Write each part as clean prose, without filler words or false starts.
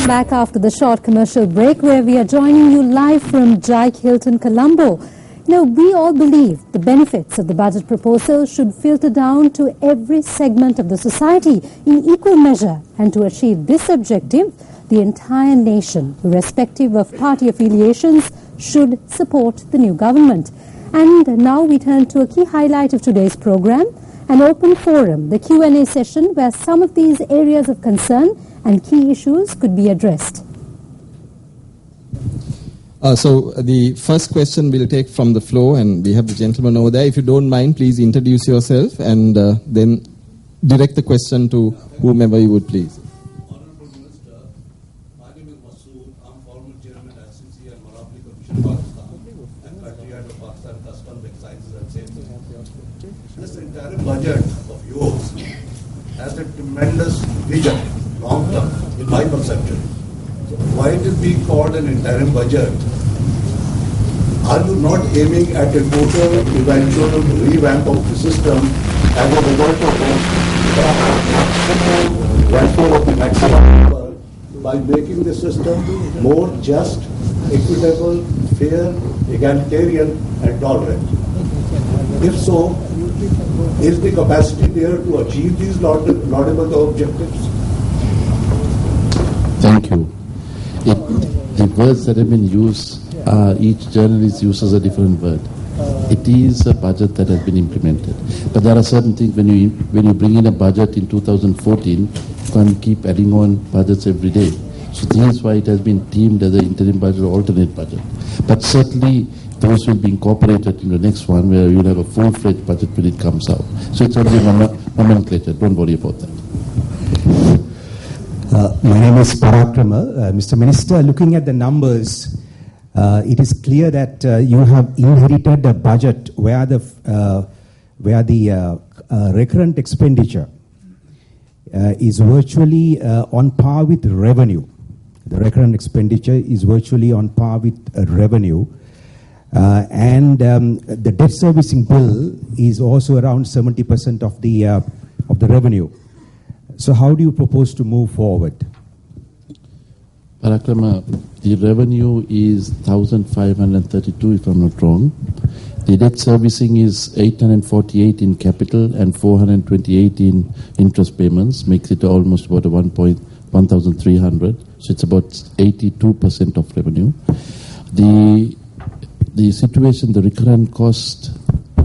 back after the short commercial break, where we are joining you live from Jike Hilton, Colombo. Now, we all believe the benefits of the budget proposal should filter down to every segment of the society in equal measure. And to achieve this objective, the entire nation, irrespective of party affiliations, should support the new government. And now we turn to a key highlight of today's program, an open forum, the Q&A session, where some of these areas of concern and key issues could be addressed. So the first question we'll take from the floor, and we have the gentleman over there. If you don't mind, please introduce yourself and then direct the question to whomever you would please. Honorable Minister, my name is Masood. I'm former chairman at ICC and Monopoly Commission Pakistan and Patriot of Pakistan Customs, Excises and Safety. This entire budget of yours has a tremendous vision, long term, in my perception. Why it is being called an interim budget? Are you not aiming at a total eventual revamp of the system as a result of welfare of the maximum number by making the system more just, equitable, fair, egalitarian and tolerant? If so, is the capacity there to achieve these laudable objectives? Thank you. The words that have been used, each journalist uses a different word. It is a budget that has been implemented. But there are certain things when you bring in a budget in 2014, you can't keep adding on budgets every day. So this is why it has been deemed as an interim budget or alternate budget. But certainly those will be incorporated in the next one, where you'll have a full-fledged budget when it comes out. So it's only nomenclature. Don't worry about that. My name is Parakrama. Mr. Minister, looking at the numbers, it is clear that you have inherited a budget where the recurrent expenditure is virtually on par with revenue. The recurrent expenditure is virtually on par with revenue. And the debt servicing bill is also around 70% of the revenue. So how do you propose to move forward? Parakrama, the revenue is 1,532 if I'm not wrong. The debt servicing is 848 in capital and 428 in interest payments, makes it almost about 1,300. So it's about 82% of revenue. The situation, the recurrent cost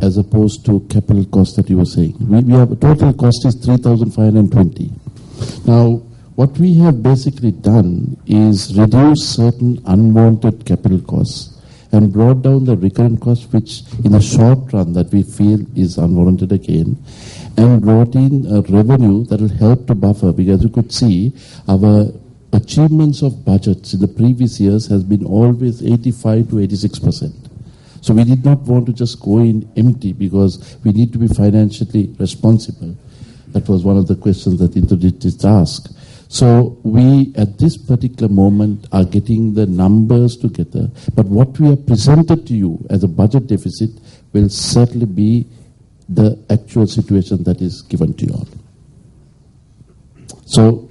as opposed to capital cost that you were saying. We have a total cost is 3,520. Now, what we have basically done is reduce certain unwanted capital costs and brought down the recurrent cost, which in the short run that we feel is unwarranted again, and brought in a revenue that will help to buffer, because you could see our achievements of budgets in the previous years has been always 85 to 86%. So we did not want to just go in empty, because we need to be financially responsible. That was one of the questions that introduced asked. So we, at this particular moment, are getting the numbers together. But what we have presented to you as a budget deficit will certainly be the actual situation that is given to you all. So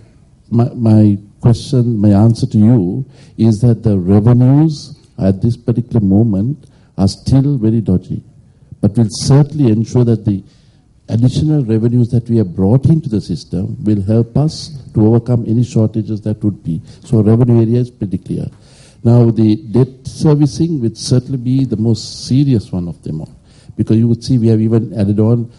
my answer to you is that the revenues at this particular moment are still very dodgy, but we'll certainly ensure that the additional revenues that we have brought into the system will help us to overcome any shortages that would be. So revenue area is pretty clear. Now the debt servicing will certainly be the most serious one of them all, because you would see we have even added on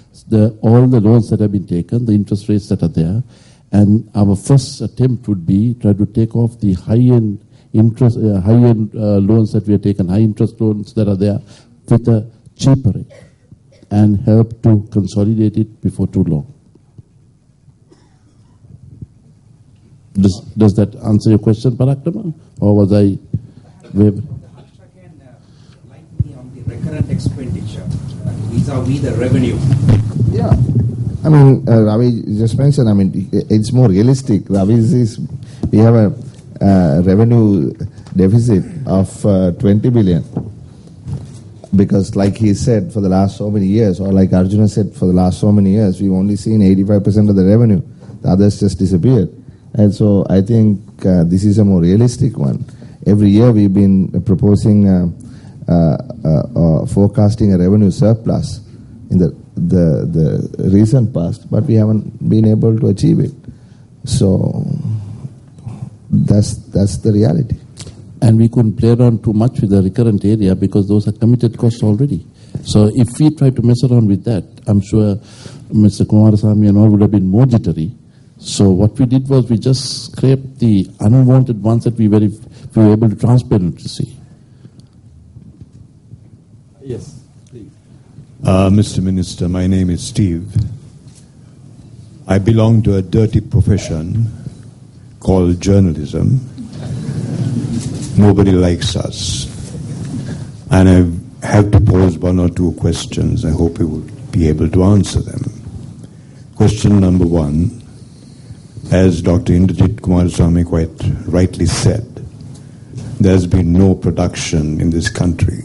all the loans that have been taken, the interest rates that are there, and our first attempt would be try to take off the high-end interest, high-end loans that we have taken, high-interest loans that are there with a cheaper rate, and help to consolidate it before too long. Does that answer your question, Parakrama? Or was I... Like me on the recurrent expenditure, vis-a-vis the revenue. Yeah. I mean, Ravi just mentioned, I mean, it's more realistic. Ravi says we have a revenue deficit of 20 billion. Because like he said, for the last so many years, or like Arjuna said, for the last so many years, we've only seen 85% of the revenue. The others just disappeared. And so I think this is a more realistic one. Every year we've been proposing forecasting a revenue surplus in the recent past, but we haven't been able to achieve it. So that's the reality. And we couldn't play around too much with the recurrent area because those are committed costs already. So if we try to mess around with that, I'm sure Mr. Kumarasamy and all would have been more jittery. So what we did was we just scraped the unwanted ones that we were able to transparently see. Yes, please. Mr. Minister, my name is Steve. I belong to a dirty profession called journalism. Nobody likes us. And I have to pose one or two questions. I hope you will be able to answer them. Question number one, as Dr. Indrajit Kumarasamy quite rightly said, there's been no production in this country.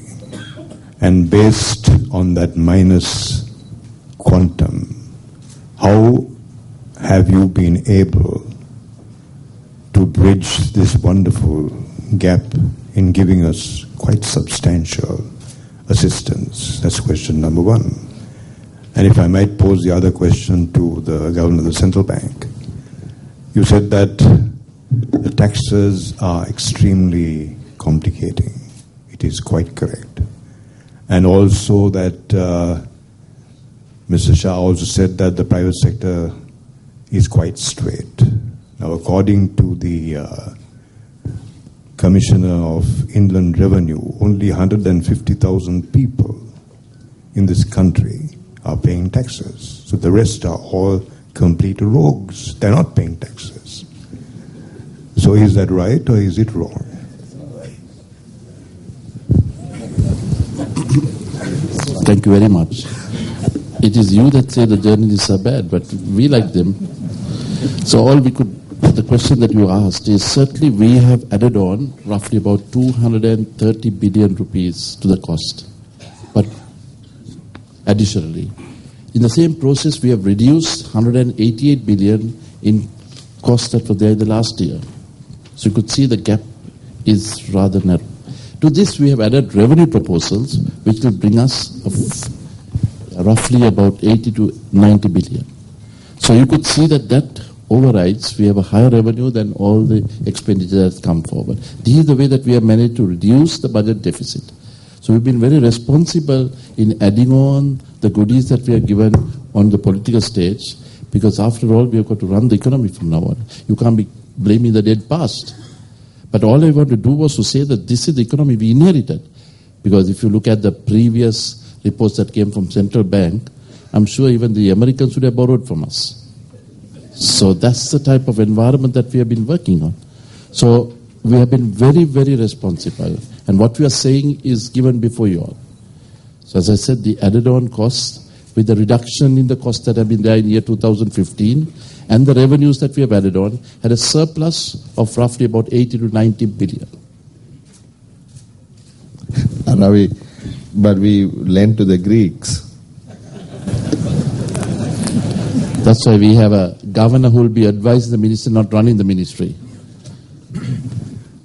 And based on that minus quantum, how have you been able to bridge this wonderful gap in giving us quite substantial assistance? That's question number one. And if I might pose the other question to the Governor of the Central Bank. You said that the taxes are extremely complicating. It is quite correct. And also that Mr. Shah also said that the private sector is quite straight. Now, according to the Commissioner of Inland Revenue, only 150,000 people in this country are paying taxes. So the rest are all complete rogues. They're not paying taxes. So is that right or is it wrong? Thank you very much. It is you that say the journalists are bad, but we like them. So the question that you asked is certainly we have added on roughly about 230 billion rupees to the cost. But additionally, in the same process, we have reduced 188 billion in costs that were there in the last year. So you could see the gap is rather narrow. To this, we have added revenue proposals, which will bring us roughly about 80 to 90 billion. So you could see that overrides. We have a higher revenue than all the expenditure that's come forward. This is the way that we have managed to reduce the budget deficit. So we've been very responsible in adding on the goodies that we are given on the political stage, because after all, we have got to run the economy from now on. You can't be blaming the dead past. But all I want to do was to say that this is the economy we inherited. Because if you look at the previous reports that came from Central Bank, I'm sure even the Americans would have borrowed from us. So that's the type of environment that we have been working on. So we have been very, very responsible. And what we are saying is given before you all. So as I said, the added on costs with the reduction in the costs that have been there in year 2015 and the revenues that we have added on had a surplus of roughly about 80 to 90 billion. But we lent to the Greeks. That's why we have a governor who will be advising the minister, not running the ministry.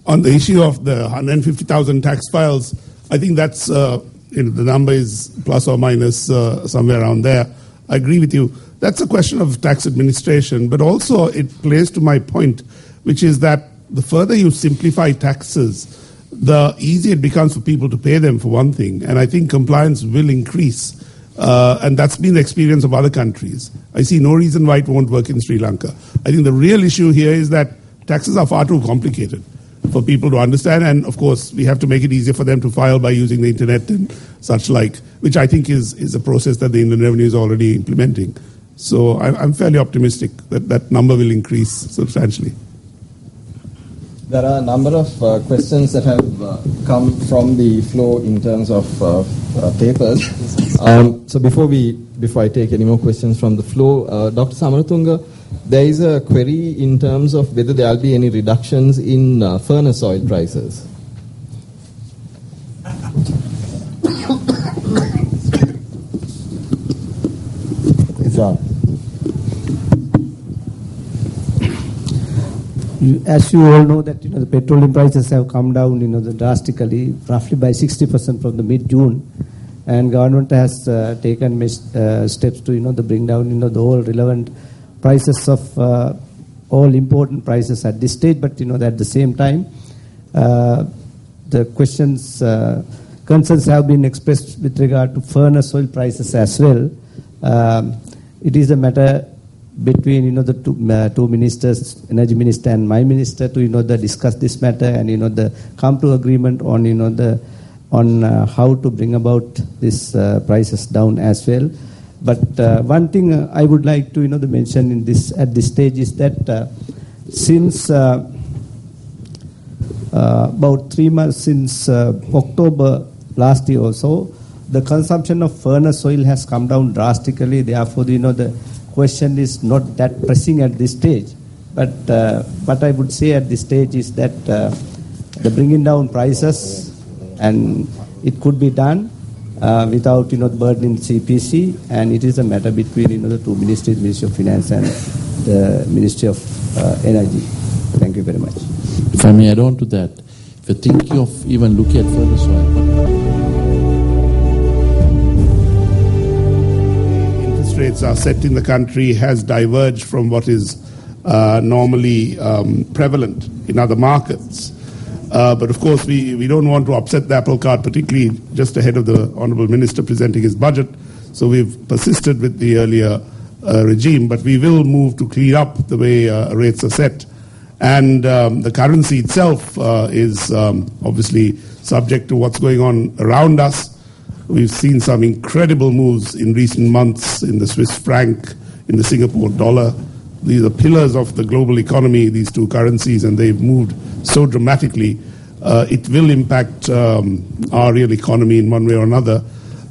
On the issue of the 150,000 tax files, I think that's, the number is plus or minus somewhere around there. I agree with you. That's a question of tax administration, but also it plays to my point, which is that the further you simplify taxes, the easier it becomes for people to pay them, for one thing. And I think compliance will increase. And that's been the experience of other countries. I see no reason why it won't work in Sri Lanka. I think the real issue here is that taxes are far too complicated for people to understand, and of course we have to make it easier for them to file by using the internet and such like, which I think is a process that the Inland Revenue is already implementing. So I'm fairly optimistic that that number will increase substantially. There are a number of questions that have come from the floor in terms of papers. So before I take any more questions from the floor, Dr. Samaratunga, there is a query in terms of whether there will be any reductions in furnace oil prices. As you all know that the petroleum prices have come down drastically, roughly by 60% from the mid-June, and government has taken steps to bring down the all relevant prices of all important prices at this stage. But at the same time, the concerns have been expressed with regard to furnace oil prices as well. It is a matter between the two ministers, energy minister and my minister, to discuss this matter and come to agreement on on how to bring about these prices down as well. But one thing I would like to mention at this stage is that since about 3 months since October last year or so, the consumption of furnace oil has come down drastically. Therefore, the question is not that pressing at this stage. But what I would say at this stage is that the bringing down prices, and it could be done without burdening CPC, and it is a matter between the two ministries, Ministry of Finance and the Ministry of Energy. Thank you very much. If I may add on to that, if you're thinking of even looking at furnace oil, rates are set in the country has diverged from what is normally prevalent in other markets. But of course, we don't want to upset the apple cart, particularly just ahead of the Honourable Minister presenting his budget. So we've persisted with the earlier regime, but we will move to clean up the way rates are set. And the currency itself is obviously subject to what's going on around us. We've seen some incredible moves in recent months in the Swiss franc, in the Singapore dollar. These are pillars of the global economy, these two currencies, and they've moved so dramatically. It will impact our real economy in one way or another.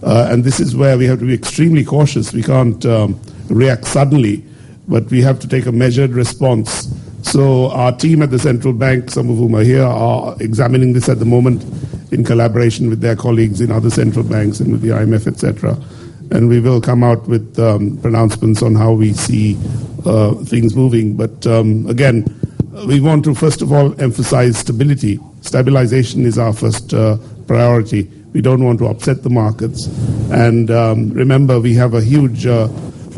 And this is where we have to be extremely cautious. We can't react suddenly, but we have to take a measured response. So our team at the central bank, some of whom are here, are examining this at the moment in collaboration with their colleagues in other central banks and with the IMF, etc. And we will come out with pronouncements on how we see things moving. But again, we want to first of all emphasize stability. Stabilization is our first priority. We don't want to upset the markets. And remember, we have a huge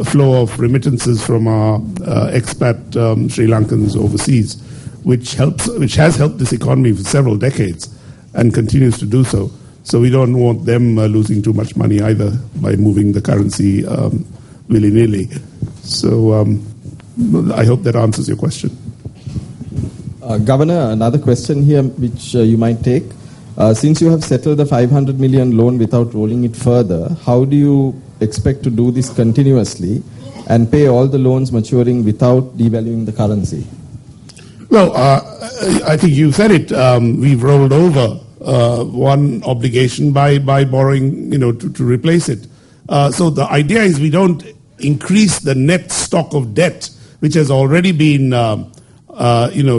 flow of remittances from our expat Sri Lankans overseas, which has helped this economy for several decades and continues to do so. So we don't want them losing too much money either by moving the currency willy-nilly. So I hope that answers your question. Governor, another question here which you might take. Since you have settled the 500 million loan without rolling it further, how do you expect to do this continuously and pay all the loans maturing without devaluing the currency? Well, I think you said it. We've rolled over one obligation by borrowing, to replace it. So the idea is we don't increase the net stock of debt, which has already been,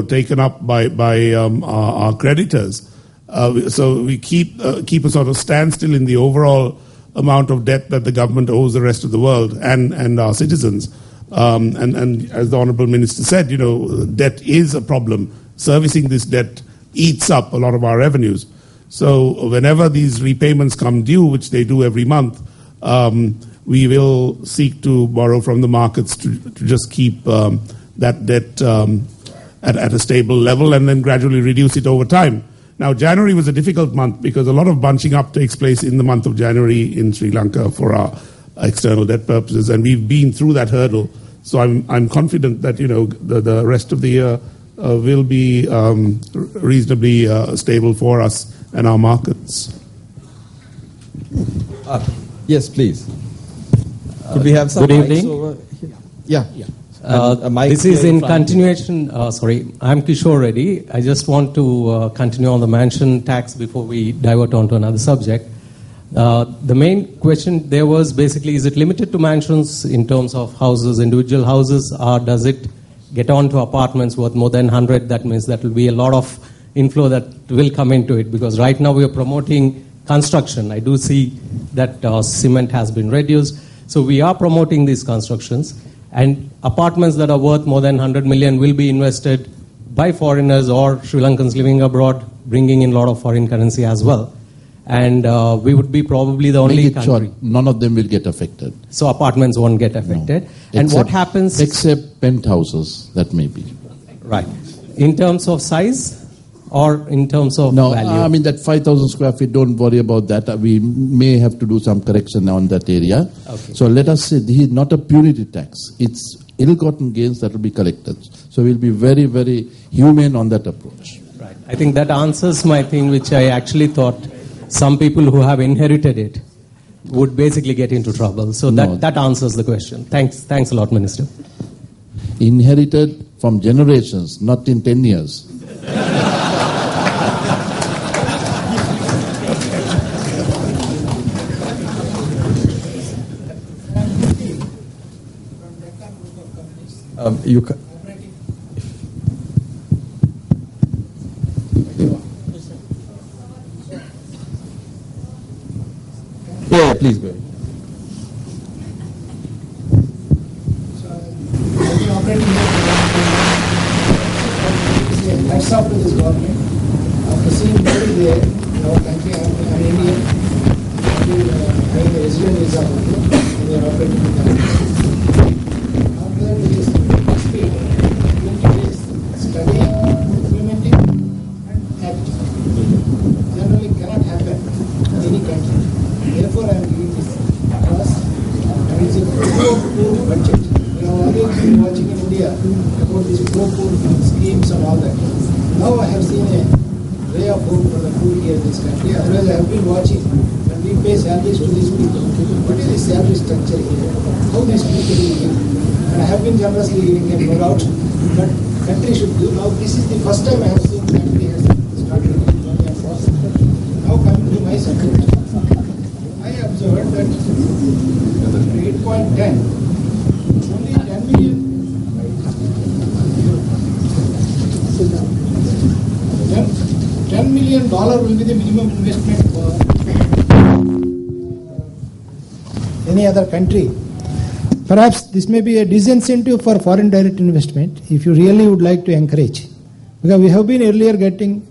taken up by our creditors. So we keep a sort of standstill in the overall amount of debt that the government owes the rest of the world and our citizens. And as the Honourable Minister said, debt is a problem. Servicing this debt eats up a lot of our revenues. So whenever these repayments come due, which they do every month, we will seek to borrow from the markets to just keep that debt at a stable level and then gradually reduce it over time. Now, January was a difficult month because a lot of bunching up takes place in the month of January in Sri Lanka for our external debt purposes, and we've been through that hurdle. So I'm confident that the rest of the year will be reasonably stable for us and our markets. Yes, please. Could we have some good evening. over here? Yeah. This is in continuation. I'm Kishore Reddy. I just want to continue on the mansion tax before we divert on to another subject. The main question there was basically, is it limited to mansions in terms of houses, individual houses, or does it get on to apartments worth more than 100? That means that will be a lot of inflow that will come into it, because right now we are promoting construction. I do see that cement has been reduced. So we are promoting these constructions. And apartments that are worth more than 100 million will be invested by foreigners or Sri Lankans living abroad, bringing in a lot of foreign currency as well. And we would be probably the only country. Short, none of them will get affected. So apartments won't get affected. No. And what happens? Except penthouses, that may be. Right. In terms of size or in terms of value? I mean that 5,000 square feet, don't worry about that. We may have to do some correction on that area. Okay. So let us say this is not a purity tax. It's ill-gotten gains that will be collected. So we'll be very, very humane on that approach. Right. I think that answers my thing, which I actually thought some people who have inherited it would basically get into trouble. So that answers the question. Thanks a lot, Minister. Inherited from generations, not in 10 years. Yeah, please go ahead. Hats off to this government. After seeing very there in our country, I'm Indian, having a resident visa, they are operating in the country. After that, it is speed, 20 days studying, implementing, and acting. Generally cannot happen in any country. Therefore, I am giving this because it is a poor budget. We have always been watching in India about these poor schemes and all that. Now I have seen a ray of hope for the poor here in this country. Otherwise, I have been watching when we pay salaries to these people. What is the salary structure here? How these people live? And I have been generously giving them no doubt. But country should do. Now this is the first time I have seen country has started giving money and profit. Now coming to my subject, I observed that 8.10, only 10 million. $10 million will be the minimum investment for any other country. Perhaps this may be a disincentive for foreign direct investment if you really would like to encourage. Because we have been earlier getting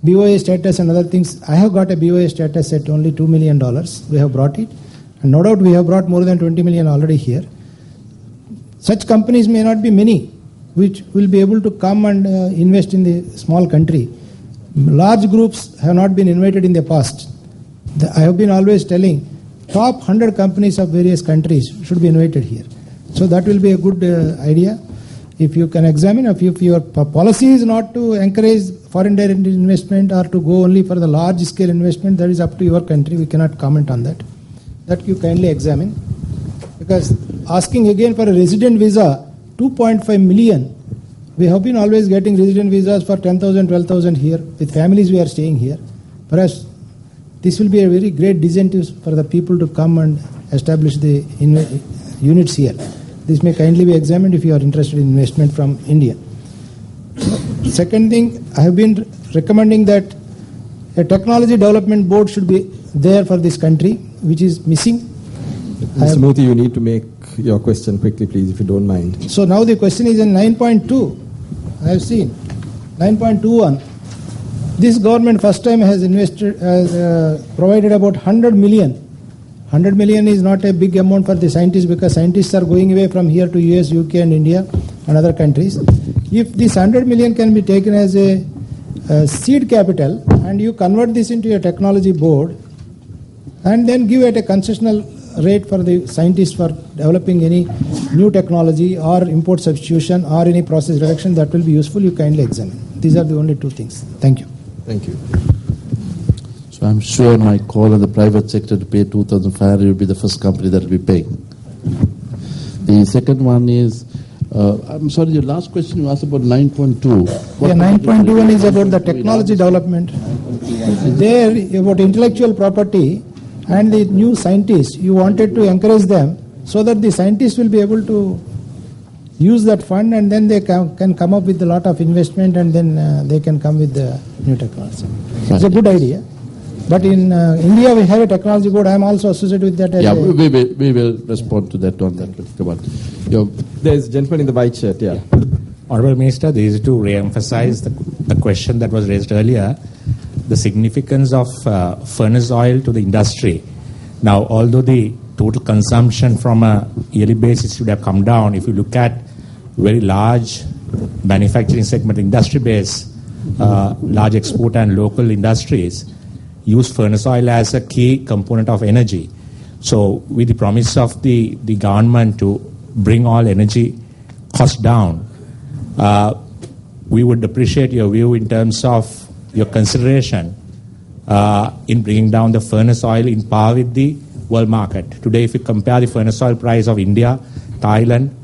BOA status and other things. I have got a BOA status at only $2 million. We have brought it. And no doubt we have brought more than 20 million already here. Such companies may not be many which will be able to come and invest in the small country. Large groups have not been invited in the past. I have been always telling top 100 companies of various countries should be invited here. So that will be a good idea. If you can examine, if your policy is not to encourage foreign direct investment or to go only for the large scale investment, that is up to your country. We cannot comment on that. That you kindly examine. Because asking again for a resident visa, 2.5 million. We have been always getting resident visas for 10,000, 12,000 here. With families we are staying here. Perhaps this will be a very great disincentive for the people to come and establish the units here. This may kindly be examined if you are interested in investment from India. Second thing, I have been recommending that a technology development board should be there for this country, which is missing. Mr. Murthy, you need to make your question quickly, please, if you don't mind. So now the question is in 9.2. I have seen 9.21. This government first time has provided about 100 million. 100 million is not a big amount for the scientists because scientists are going away from here to US, UK and India and other countries. If this 100 million can be taken as a seed capital and you convert this into a technology board and then give it a concessional rate for the scientists for developing any new technology or import substitution or any process reduction, that will be useful. You kindly examine. These are the only two things. Thank you. Thank you. So I'm sure my call on the private sector to pay 2,500 will be the first company that will be paying. The second one is, I'm sorry, your last question you asked about 9.2. Yeah, 9.21 is about the technology development. There, about intellectual property and the new scientists, you wanted to encourage them so that the scientists will be able to use that fund and then they can come up with a lot of investment and then they can come with the new technology. Right. It's a good idea. But in India, we have a technology board. I am also associated with that. Yeah, we will respond to that on that. Come on. There's a gentleman in the white shirt, yeah. Honourable Minister, this is to re-emphasize the question that was raised earlier, the significance of furnace oil to the industry. Now, although the total consumption from a yearly basis should have come down, if you look at very large manufacturing segment industry base, large export and local industries use furnace oil as a key component of energy. So with the promise of the government to bring all energy costs down, we would appreciate your view in terms of your consideration in bringing down the furnace oil in par with the world market. Today, if you compare the furnace oil price of India, Thailand,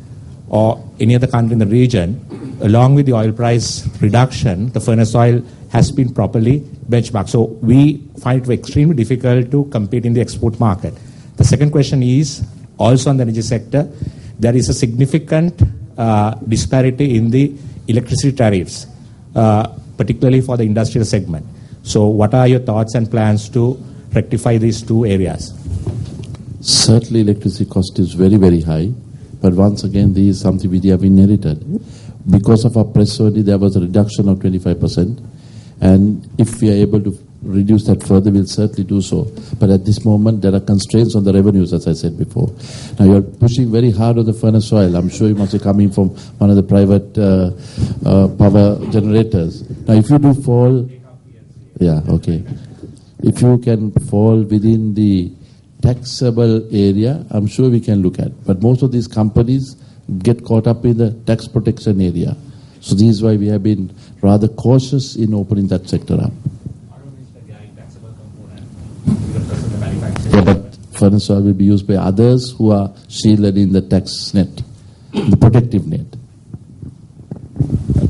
or any other country in the region, along with the oil price reduction, the furnace oil has been properly benchmarked. So we find it extremely difficult to compete in the export market. The second question is also on the energy sector. There is a significant disparity in the electricity tariffs, particularly for the industrial segment. So what are your thoughts and plans to rectify these two areas? Certainly electricity cost is very, very high. But once again, this is something we have inherited. Because of our press only, there was a reduction of 25%. And if we are able to reduce that further, we'll certainly do so. But at this moment, there are constraints on the revenues, as I said before. Now, you're pushing very hard on the furnace oil. I'm sure you must be coming from one of the private power generators. Now, if you do fall... Yeah, okay. If you can fall within the taxable area, I'm sure we can look at. But most of these companies get caught up in the tax protection area. So this is why we have been rather cautious in opening that sector up. Yeah, but furnace oil will be used by others who are shielded in the tax net, the protective net.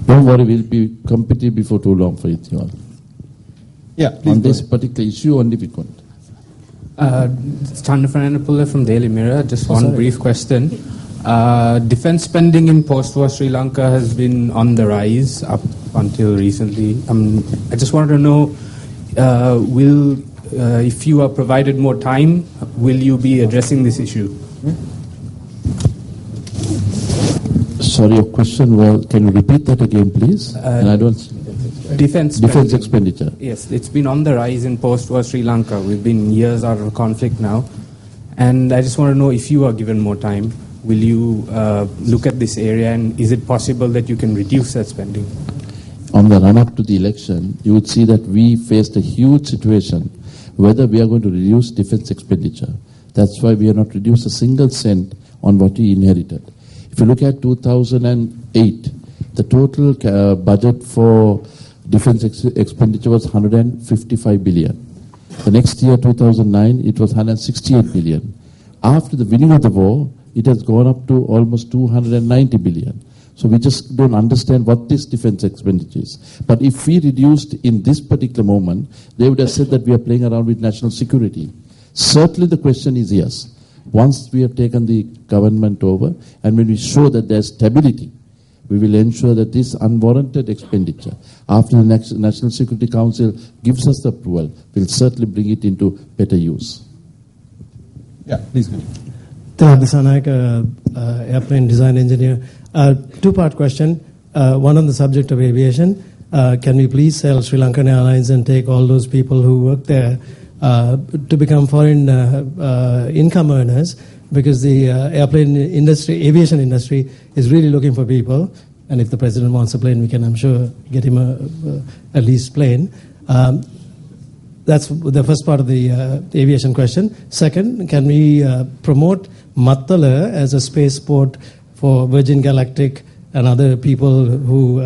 Don't worry, we'll be competitive before too long for it, you all. Yeah, on this particular issue, only we couldn't. Chandra Fernandapulla from Daily Mirror. Just one brief question. Defence spending in post-war Sri Lanka has been on the rise up until recently. I just wanted to know, if you are provided more time, will you be addressing this issue? Sorry, your question, well, can you repeat that again, please? And I don't... Defence expenditure. Yes, it's been on the rise in post-war Sri Lanka. We've been years out of conflict now. And I just want to know, if you are given more time, will you look at this area, and is it possible that you can reduce that spending? On the run-up to the election, you would see that we faced a huge situation whether we are going to reduce defence expenditure. That's why we have not reduced a single cent on what we inherited. If you look at 2008, the total budget for defence expenditure was 155 billion. The next year, 2009, it was 168 billion. After the winning of the war, it has gone up to almost 290 billion. So we just don't understand what this defence expenditure is. But if we reduced in this particular moment, they would have said that we are playing around with national security. Certainly the question is yes. Once we have taken the government over, and when we show that there's stability, we will ensure that this unwarranted expenditure, after the National Security Council gives us the approval, we'll certainly bring it into better use. Yeah, please go. Airplane design engineer. Two-part question. One on the subject of aviation. Can we please sell Sri Lankan Airlines and take all those people who work there to become foreign income earners? Because the aviation industry is really looking for people. And if the president wants a plane, we can, I'm sure, get him a leased plane. That's the first part of the aviation question. Second, can we promote Mattala as a spaceport for Virgin Galactic and other people who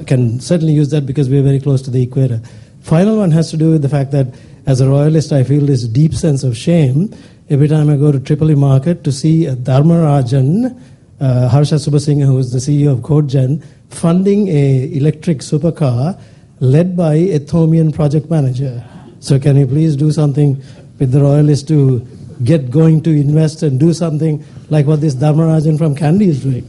can certainly use that, because we're very close to the equator? Final one has to do with the fact that as a royalist, I feel this deep sense of shame every time I go to Tripoli Market to see Dharmarajan, Harsha Subhasinghe, who is the CEO of Codegen, funding a electric supercar led by a Thomian project manager. So can you please do something with the royalists to get going to invest and do something like what this Dharmarajan from Kandy is doing?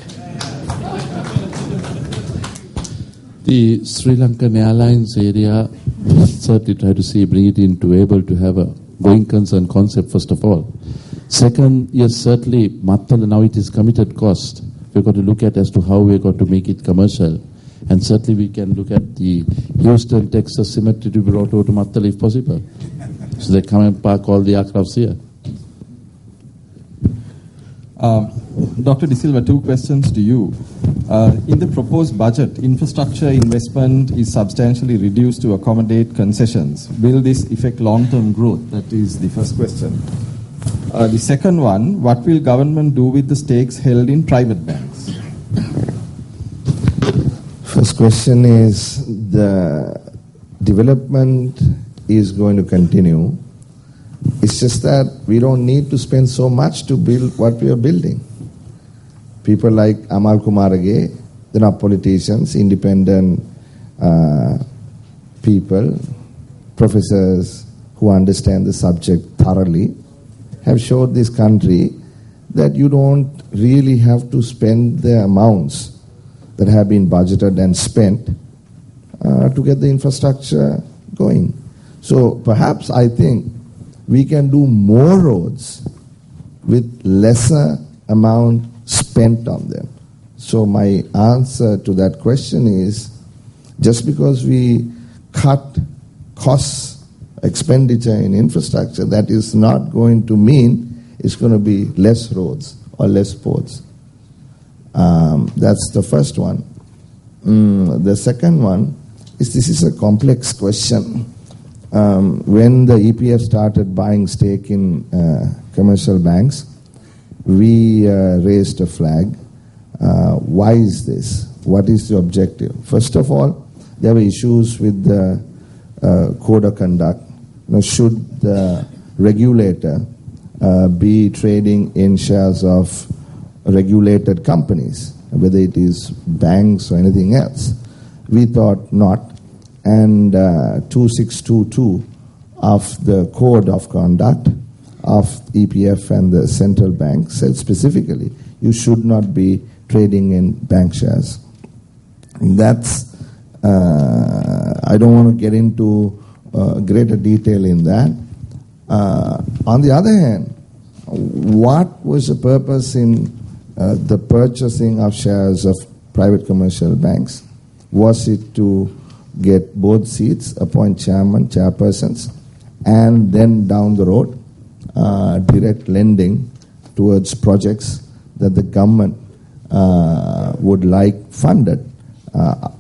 The Sri Lankan Airlines area, certainly try to bring it into able to have a going concern concept, first of all. Second, yes, certainly, Mattala now it is committed cost we've got to look at as to how we're going to make it commercial. And certainly we can look at the Houston, Texas cemetery to be brought over to Mattal if possible. So they come and park all the aircrafts here. Dr. De Silva, two questions to you. In the proposed budget, infrastructure investment is substantially reduced to accommodate concessions. Will this affect long-term growth? That is the first question. The second one, what will government do with the stakes held in private banks? First question is, the development is going to continue. It's just that we don't need to spend so much to build what we are building. People like Amal Kumar Age, they're not politicians, independent people, professors who understand the subject thoroughly, have showed this country that you don't really have to spend the amounts that have been budgeted and spent to get the infrastructure going. So perhaps I think we can do more roads with lesser amount spent on them. So my answer to that question is, just because we cut costs, expenditure in infrastructure, that is not going to mean it's going to be less roads or less ports. That's the first one. The second one is, this is a complex question. When the EPF started buying stake in commercial banks, we raised a flag. Why is this? What is the objective? First of all, there were issues with the code of conduct. Should the regulator be trading in shares of regulated companies, whether it is banks or anything else? We thought not. And 2622 of the Code of Conduct of EPF and the central bank said specifically, you should not be trading in bank shares. And that's, I don't want to get into greater detail in that. On the other hand, what was the purpose in the purchasing of shares of private commercial banks? Was it to get both seats, appoint chairman, chairpersons, and then down the road, direct lending towards projects that the government would like funded,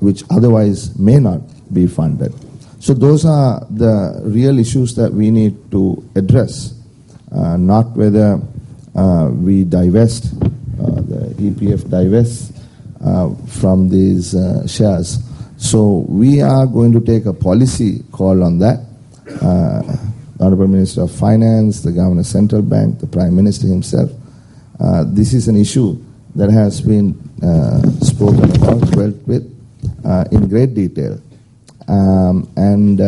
which otherwise may not be funded? So those are the real issues that we need to address, not whether we divest, the EPF divests from these shares. So we are going to take a policy call on that. Honorable Minister of Finance, the Governor of Central Bank, the Prime Minister himself. This is an issue that has been spoken about, dealt with in great detail. And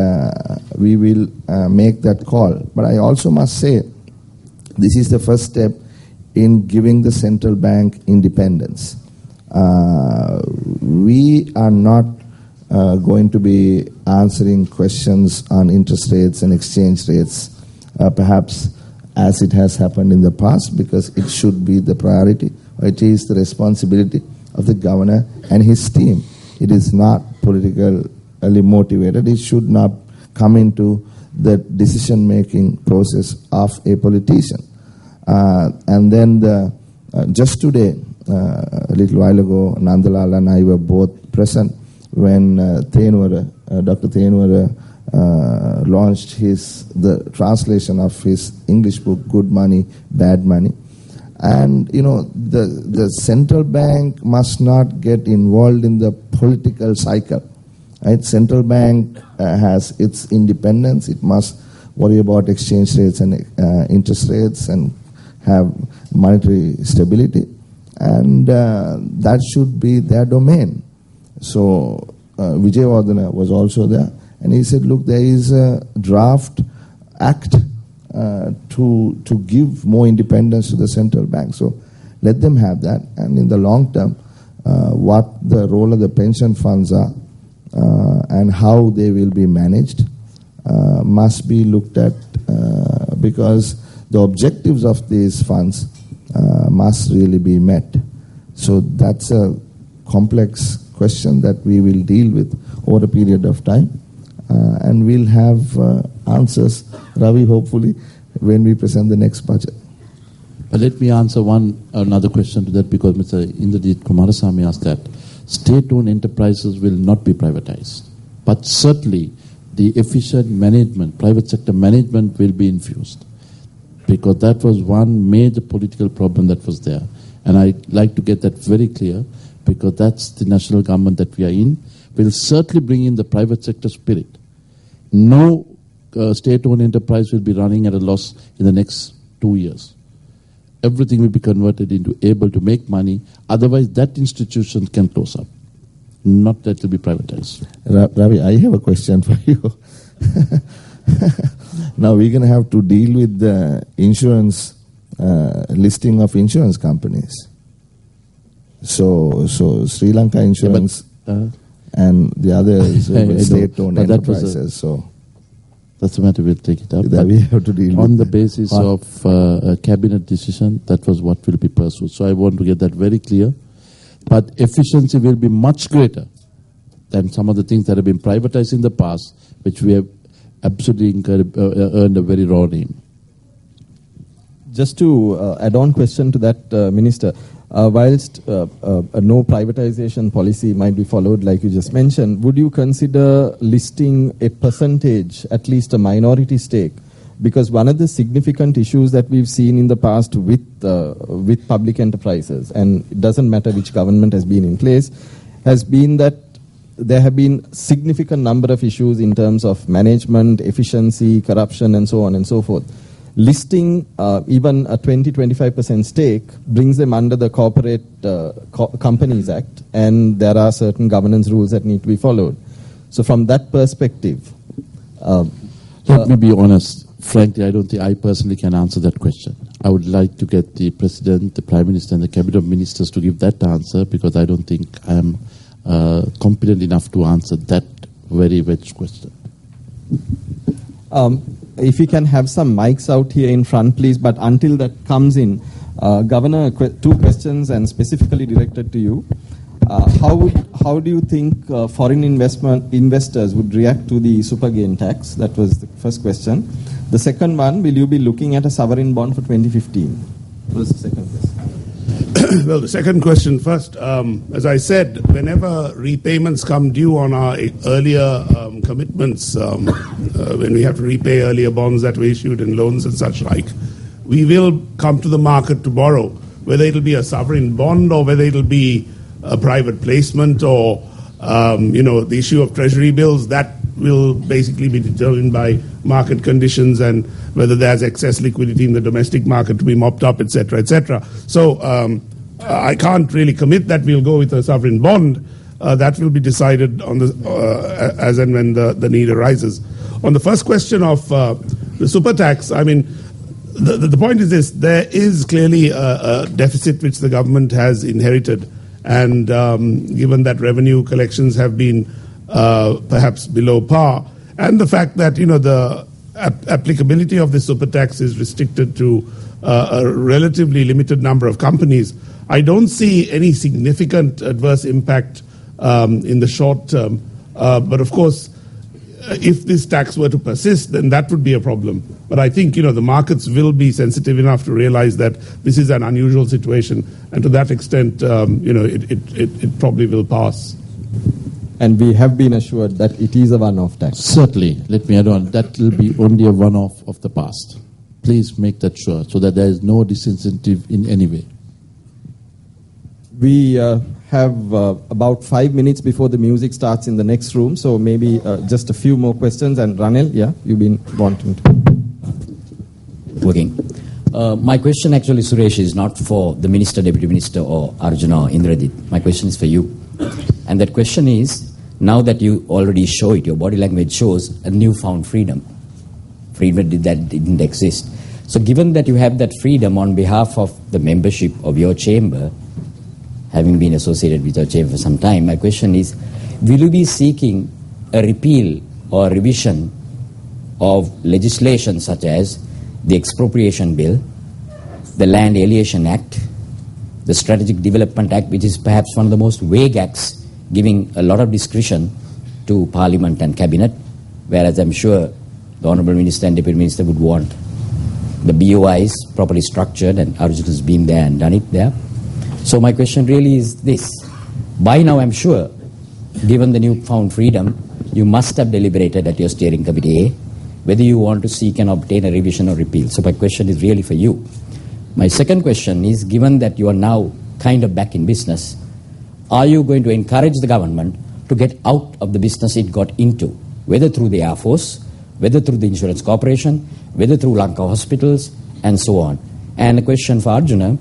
we will make that call. But I also must say, this is the first step in giving the central bank independence. We are not going to be answering questions on interest rates and exchange rates, perhaps as it has happened in the past, because it should be the priority, or it is the responsibility of the governor and his team. It is not politically motivated. It should not come into the decision-making process of a politician. And then just today, a little while ago, Nandalal and I were both present when Dr. Thenwara launched the translation of his English book, Good Money, Bad Money. And, the central bank must not get involved in the political cycle. Right? Central bank has its independence. It must worry about exchange rates and interest rates and have monetary stability. And that should be their domain. So Vijay Vardhana was also there, and he said, look, there is a draft act to give more independence to the central bank. So let them have that. And in the long term, what the role of the pension funds are and how they will be managed must be looked at, because the objectives of these funds must really be met. So that's a complex question that we will deal with over a period of time. And we'll have answers, Ravi, hopefully, when we present the next budget. But let me answer another question to that, because Mr. Indrajit Kumarasamy asked that. State-owned enterprises will not be privatized. But certainly, the efficient management, private sector management will be infused. Because that was one major political problem that was there. And I'd like to get that very clear, because that's the national government that we are in. We'll certainly bring in the private sector spirit. No state-owned enterprise will be running at a loss in the next 2 years. Everything will be converted into able to make money. Otherwise, that institution can close up. Not that it will be privatized. Ravi, I have a question for you. Now we're going to have to deal with the insurance listing of insurance companies. So Sri Lanka Insurance and the other state-owned enterprises. So that's the matter. We'll take it up. That we have to deal on with the basis of a cabinet decision. That was what will be pursued. So I want to get that very clear. But efficiency will be much greater than some of the things that have been privatized in the past, which we have absolutely earned a very raw name. Just to add on question to that, Minister, whilst no privatization policy might be followed, like you just mentioned, would you consider listing a percentage, at least a minority stake? Because one of the significant issues that we've seen in the past with public enterprises, and it doesn't matter which government has been in place, has been that there have been significant number of issues in terms of management, efficiency, corruption, and so on and so forth. Listing even a 20-25% stake brings them under the Corporate Companies Act, and there are certain governance rules that need to be followed. So from that perspective... Let me be honest. Frankly, I don't think I personally can answer that question. I would like to get the President, the Prime Minister, and the Cabinet of Ministers to give that answer, because I don't think I am competent enough to answer that very wedged question. If we can have some mics out here in front, please. But until that comes in, Governor, two questions, and specifically directed to you. How do you think foreign investors would react to the super gain tax? That was the first question. The second one, will you be looking at a sovereign bond for 2015? What was the second question? Well, the second question first. As I said, whenever repayments come due on our earlier commitments, when we have to repay earlier bonds that were issued and loans and such like, we will come to the market to borrow, whether it'll be a sovereign bond or whether it'll be a private placement or, the issue of treasury bills. That will basically be determined by market conditions and whether there's excess liquidity in the domestic market to be mopped up, etc., etc. So I can't really commit that we'll go with a sovereign bond. That will be decided on as and when the need arises. On the first question of the super tax, I mean, the point is this: there is clearly a deficit which the government has inherited, and given that revenue collections have been perhaps below par, and the fact that the applicability of the super tax is restricted to a relatively limited number of companies, I don't see any significant adverse impact in the short term. But of course, if this tax were to persist, then that would be a problem. But I think the markets will be sensitive enough to realize that this is an unusual situation, and to that extent, it probably will pass. And we have been assured that it is a one-off tax. Certainly. Let me add on. That will be only a one-off of the past. Please make that sure, so that there is no disincentive in any way. We have about 5 minutes before the music starts in the next room, so maybe just a few more questions. And Ranil, you've been wanting to. Working. My question actually, Suresh, is not for the Minister, Deputy Minister, or Arjuna or Indrajit. My question is for you. And that question is, now that you already show it, your body language shows a newfound freedom. Freedom that didn't exist. So given that you have that freedom on behalf of the membership of your chamber, having been associated with your chamber for some time, my question is, will you be seeking a repeal or revision of legislation such as the Expropriation Bill, the Land Alienation Act, the Strategic Development Act, which is perhaps one of the most vague acts, giving a lot of discretion to Parliament and Cabinet, whereas I'm sure the Honourable Minister and Deputy Minister would want the BOIs properly structured, and Arjuna's been there and done it there. So my question really is this. By now, I'm sure, given the newfound freedom, you must have deliberated at your steering committee A whether you want to seek and obtain a revision or repeal. So my question is really for you. My second question is, given that you are now kind of back in business, are you going to encourage the government to get out of the business it got into, whether through the Air Force, whether through the Insurance Corporation, whether through Lanka hospitals, and so on? And a question for Arjuna,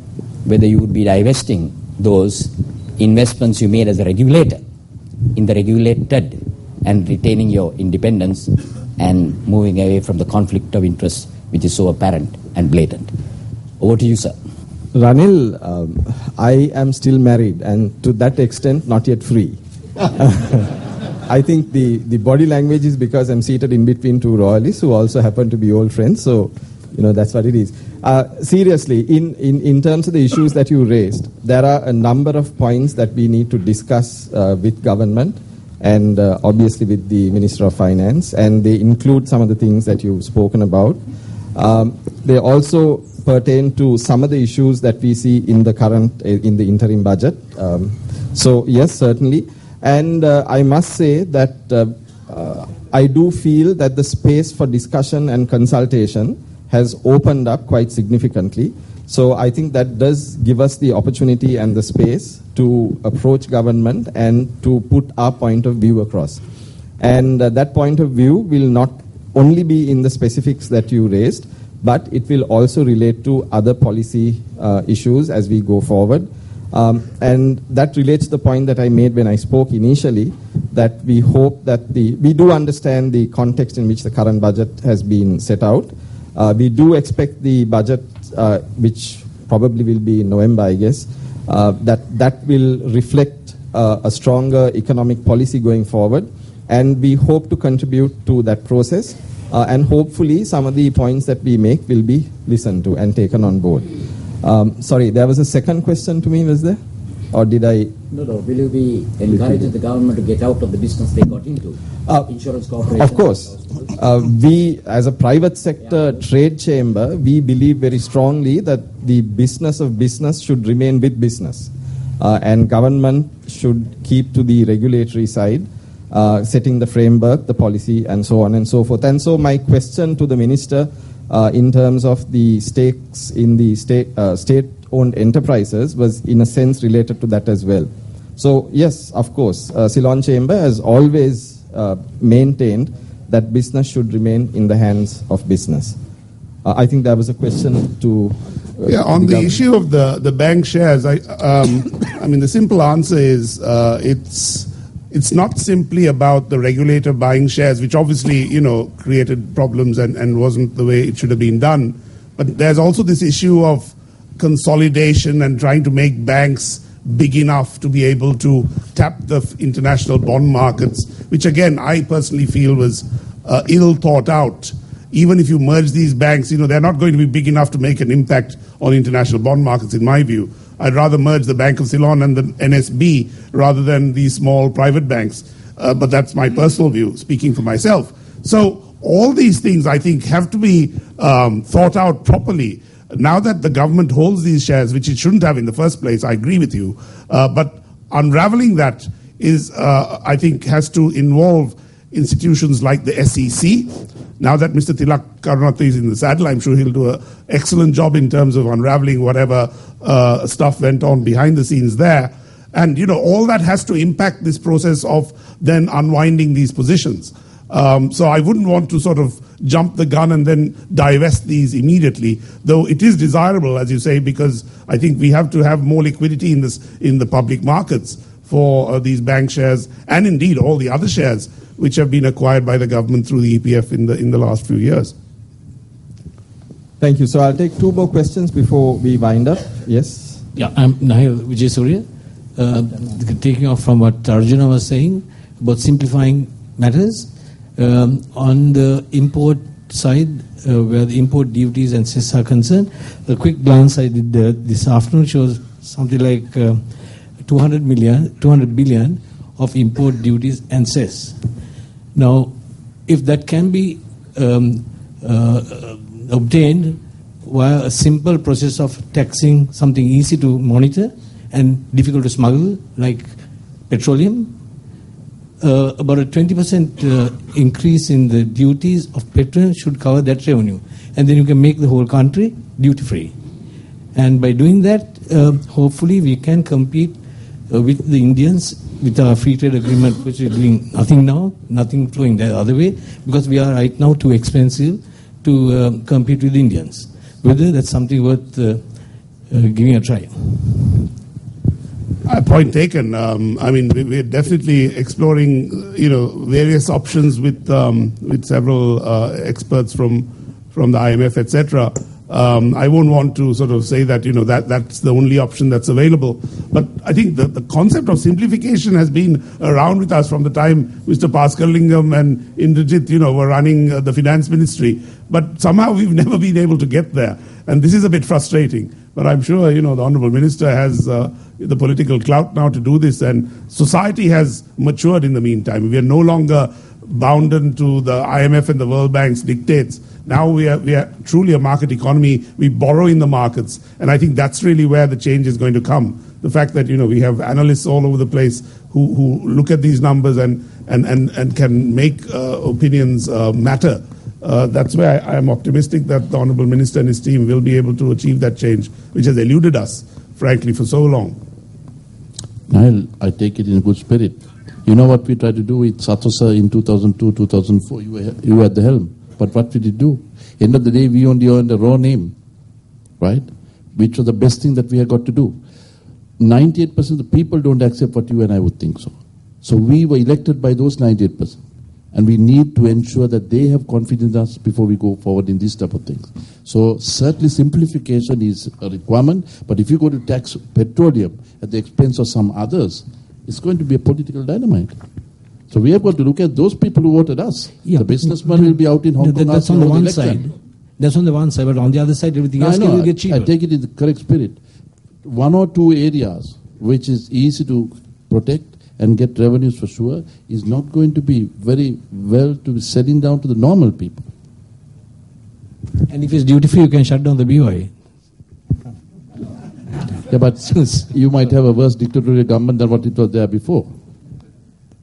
whether you would be divesting those investments you made as a regulator in the regulated and retaining your independence and moving away from the conflict of interest which is so apparent and blatant. Over to you, sir. Ranil, I am still married and to that extent not yet free. I think the body language is because I'm seated in between two royalists who also happen to be old friends, so that's what it is. Seriously, in terms of the issues that you raised, there are a number of points that we need to discuss with government and obviously with the Minister of Finance, and they include some of the things that you've spoken about. They also pertain to some of the issues that we see in the interim budget. So yes, certainly. And I must say that I do feel that the space for discussion and consultation has opened up quite significantly. So I think that does give us the opportunity and the space to approach government and to put our point of view across. And that point of view will not only be in the specifics that you raised, but it will also relate to other policy issues as we go forward. And that relates to the point that I made when I spoke initially, that we hope that we do understand the context in which the current budget has been set out. We do expect the budget, which probably will be in November, I guess, that will reflect a stronger economic policy going forward. And we hope to contribute to that process. And hopefully some of the points that we make will be listened to and taken on board. Sorry, there was a second question to me, was there? Or did I? No. Will you be encouraging the government to get out of the business they got into? Insurance Corporation? Of course. We, as a private sector trade chamber, we believe very strongly that the business of business should remain with business. And government should keep to the regulatory side, setting the framework, the policy, and so on and so forth. And so my question to the Minister in terms of the stakes in the state-owned enterprises was in a sense related to that as well. So yes, of course, Ceylon Chamber has always maintained that business should remain in the hands of business. I think that was a question to... on the issue of the bank shares, I mean, the simple answer is it's not simply about the regulator buying shares, which obviously, created problems and wasn't the way it should have been done. But there's also this issue of consolidation and trying to make banks big enough to be able to tap the international bond markets, which again, I personally feel was ill thought out. Even if you merge these banks, they're not going to be big enough to make an impact on international bond markets, in my view. I'd rather merge the Bank of Ceylon and the NSB rather than these small private banks. But that's my personal view, speaking for myself. So all these things, I think, have to be thought out properly. Now that the government holds these shares, which it shouldn't have in the first place, I agree with you. But unraveling that is, I think, has to involve institutions like the SEC. Now that Mr. Tilak Karunaratne is in the saddle, I'm sure he'll do an excellent job in terms of unraveling whatever stuff went on behind the scenes there. And, all that has to impact this process of then unwinding these positions. So I wouldn't want to sort of jump the gun and then divest these immediately, though it is desirable, as you say, because I think we have to have more liquidity in the public markets for these bank shares and indeed all the other shares which have been acquired by the government through the EPF in the last few years. Thank you. So I'll take two more questions before we wind up. Yes? Yeah, I'm Nahil Vijay Surya. Taking off from what Arjuna was saying about simplifying matters, on the import side, where the import duties and cess are concerned, a quick glance I did this afternoon shows something like 200 billion of import duties and cess. Now, if that can be obtained via a simple process of taxing something easy to monitor and difficult to smuggle, like petroleum, about a 20% increase in the duties of petroleum should cover that revenue. And then you can make the whole country duty-free. And by doing that, hopefully we can compete with the Indians with our free trade agreement, which is doing nothing now, nothing flowing the other way, because we are right now too expensive to compete with Indians. Whether that's something worth giving a try. Point taken. I mean, we're definitely exploring, various options with several experts from the IMF, etc. I won't want to sort of say that that's the only option that's available. But I think the concept of simplification has been around with us from the time Mr. Paskalingam and Indrajit, were running the finance ministry. But somehow we've never been able to get there, and this is a bit frustrating. But I'm sure the Honourable Minister has the political clout now to do this, and society has matured in the meantime. We are no longer bound to the IMF and the World Bank's dictates. Now we are truly a market economy. We borrow in the markets, and I think that's really where the change is going to come. The fact that we have analysts all over the place who look at these numbers and can make opinions matter. That's where I am optimistic that the Honourable Minister and his team will be able to achieve that change, which has eluded us, frankly, for so long. Nile, I take it in good spirit. You know what we tried to do with Satosa in 2002, 2004? You were at the helm. But what did it do? End of the day, we only earned a raw name, right? Which was the best thing that we had got to do. 98% of the people don't accept what you and I would think so. So we were elected by those 98%. And we need to ensure that they have confidence in us before we go forward in these type of things. So certainly simplification is a requirement. But if you go to tax petroleum at the expense of some others, it's going to be a political dynamite. So we have got to look at those people who voted us. Yeah. The businessman will be out in Hong Kong. That's on the one side. That's on the one side, but on the other side, everything else will get cheaper. I take it in the correct spirit. One or two areas which is easy to protect and get revenues for sure is not going to be very well to be selling down to the normal people. And if it's duty-free, you can shut down the BOI. Yeah, but you might have a worse dictatorial government than what it was there before.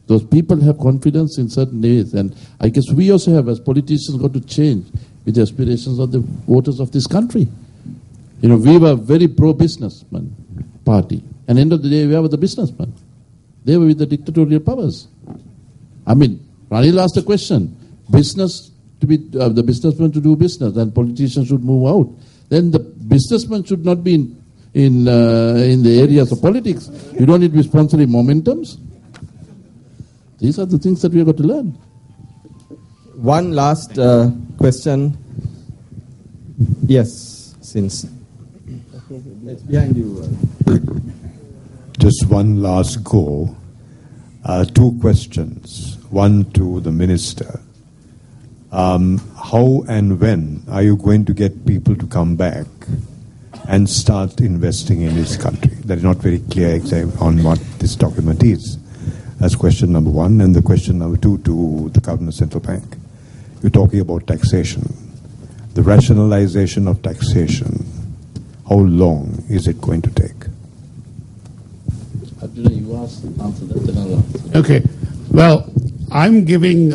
Those people have confidence in certain ways, and I guess we also have, as politicians, got to change with the aspirations of the voters of this country. We were very pro-businessman party, and end of the day, we were the businessmen. They were with the dictatorial powers. I mean, Ranil asked a question: business to be the businessman to do business, and politicians should move out. Then the businessman should not be in the areas of politics. You don't need to be sponsoring momentums. These are the things that we have got to learn. One last question. Yes, since it's behind you. Just one last go. Two questions. One to the Minister. How and when are you going to get people to come back and start investing in this country? That is not very clear on what this document is. That's question number one. And the question number two to the Governor Central Bank. You're talking about taxation. The rationalization of taxation. How long is it going to take? You answer that, then I'll answer. Okay. Well, I'm giving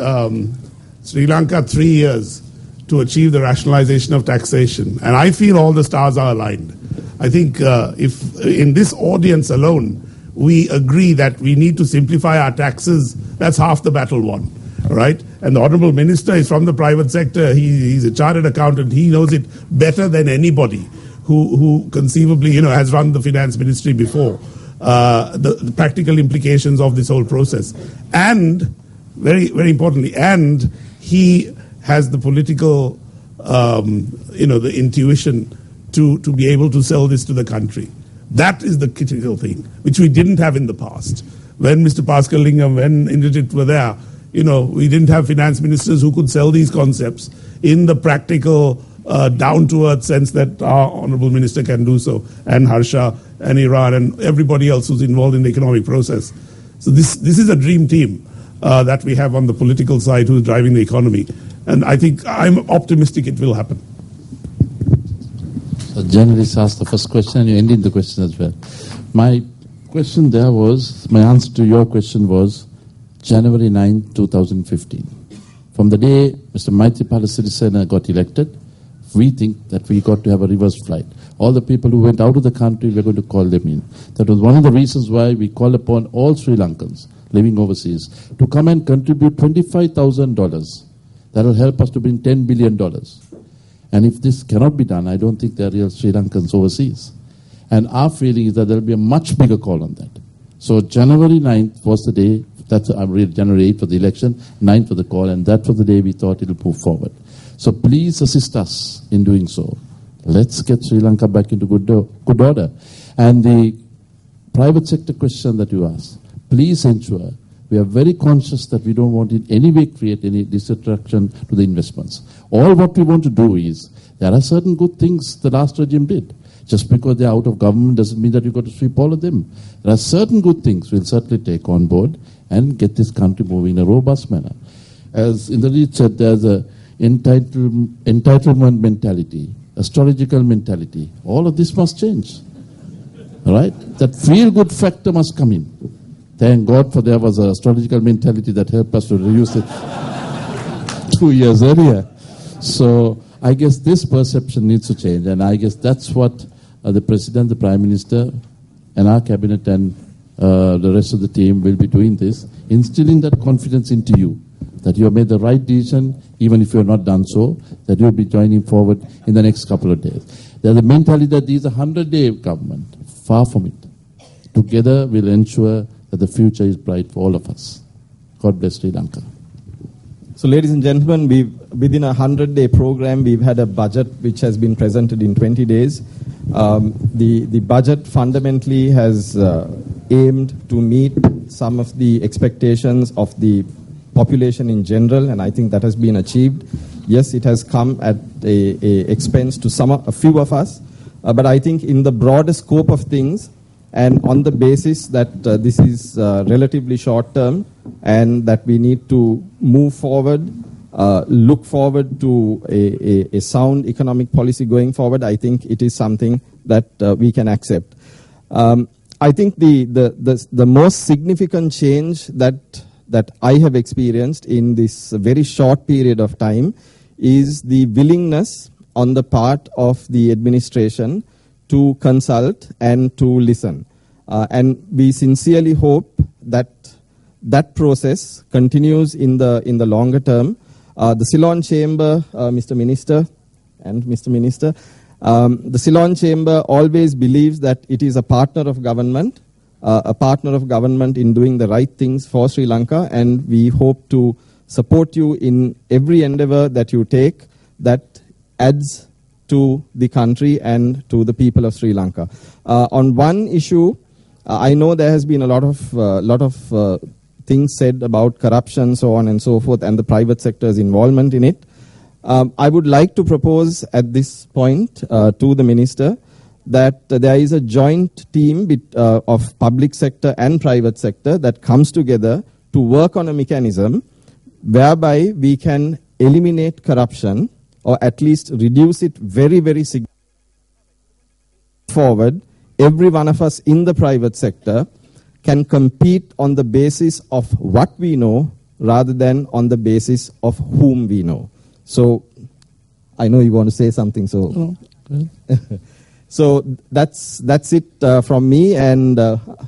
Sri Lanka 3 years to achieve the rationalization of taxation. And I feel all the stars are aligned. I think if in this audience alone, we agree that we need to simplify our taxes, that's half the battle won, right? And the Honourable Minister is from the private sector. He's a chartered accountant. He knows it better than anybody who conceivably, has run the finance ministry before. The practical implications of this whole process. And, very, very importantly, and he has the political, the intuition to be able to sell this to the country. That is the critical thing, which we didn't have in the past. When Mr. Paskalingam, when Indrajit were there, we didn't have finance ministers who could sell these concepts in the practical down-to-earth sense that our Honourable Minister can do so, and Harsha and Iran and everybody else who's involved in the economic process. So this is a dream team that we have on the political side who's driving the economy. And I think I'm optimistic it will happen. So journalists asked the first question, you ended the question as well. My question there was, my answer to your question was January 9, 2015. From the day Mr. Maithripala Sirisena got elected, we think that we got to have a reverse flight. All the people who went out of the country, we're going to call them in. That was one of the reasons why we call upon all Sri Lankans living overseas to come and contribute $25,000. That will help us to bring $10 billion. And if this cannot be done, I don't think there are real Sri Lankans overseas. And our feeling is that there will be a much bigger call on that. So January 9th was the day, that's January 8th for the election, 9th for the call, and that was the day we thought it will move forward. So please assist us in doing so. Let's get Sri Lanka back into good order. And the private sector question that you asked, please ensure we are very conscious that we don't want in any way create any distraction to the investments. All what we want to do is, there are certain good things the last regime did. Just because they're out of government doesn't mean that you've got to sweep all of them. There are certain good things we'll certainly take on board and get this country moving in a robust manner. As Indrajit said, there's a entitlement mentality, astrological mentality. All of this must change. All right? That feel-good factor must come in. Thank God for there was an astrological mentality that helped us to reduce it 2 years earlier. So I guess this perception needs to change, and I guess that's what the President, the Prime Minister, and our Cabinet and the rest of the team will be doing this, instilling that confidence into you, that you have made the right decision, even if you have not done so, that you will be joining forward in the next couple of days. There's the mentality that these are 100-day government. Far from it. Together we'll ensure that the future is bright for all of us. God bless Sri Lanka. So ladies and gentlemen, within a 100-day program, we've had a budget which has been presented in 20 days. The budget fundamentally has aimed to meet some of the expectations of the population in general, and I think that has been achieved. Yes, it has come at a expense to a few of us, but I think in the broader scope of things, and on the basis that this is relatively short term and that we need to move forward, look forward to a sound economic policy going forward, I think it is something that we can accept. I think the most significant change that I have experienced in this very short period of time is the willingness on the part of the administration to consult and to listen. And we sincerely hope that that process continues in the longer term. The Ceylon Chamber, Mr. Minister, the Ceylon Chamber always believes that it is a partner of government in doing the right things for Sri Lanka, and we hope to support you in every endeavor that you take that adds to the country and to the people of Sri Lanka. On one issue, I know there has been a lot of things said about corruption, so on and so forth, and the private sector's involvement in it. I would like to propose at this point to the Minister that there is a joint team of public sector and private sector that comes together to work on a mechanism whereby we can eliminate corruption, or at least reduce it very, very significantly. Forward, every one of us in the private sector can compete on the basis of what we know rather than on the basis of whom we know. So, I know you want to say something, so... So that's it from me, and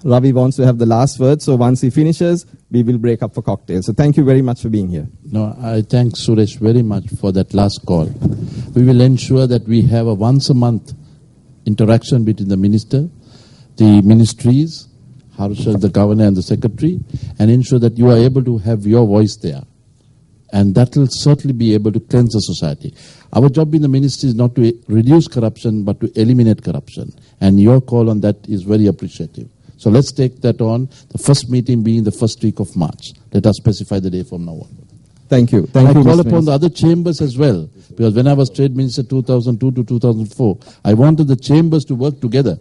Ravi wants to have the last word. So once he finishes, we will break up for cocktails. So thank you very much for being here. No, I thank Suresh very much for that last call. We will ensure that we have a once a month interaction between the minister, the ministries, Harsha, the governor and the secretary, and ensure that you are able to have your voice there. And that will certainly be able to cleanse the society. Our job in the ministry is not to reduce corruption, but to eliminate corruption. And your call on that is very appreciative. So let's take that on, the first meeting being the first week of March. Let us specify the day from now on. Thank you. And I Thank you, call Mr. upon Minister. the other chambers as well, because when I was Trade Minister 2002 to 2004, I wanted the chambers to work together.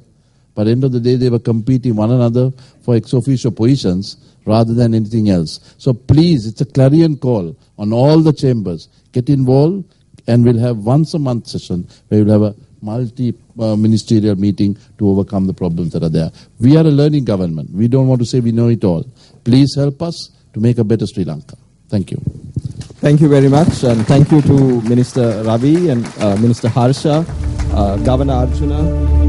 But at the end of the day, they were competing one another for ex officio positions rather than anything else. So please, it's a clarion call on all the chambers. Get involved, and we'll have once a month session where we'll have a multi-ministerial meeting to overcome the problems that are there. We are a learning government. We don't want to say we know it all. Please help us to make a better Sri Lanka. Thank you. Thank you very much, and thank you to Minister Ravi and Minister Harsha, Governor Arjuna.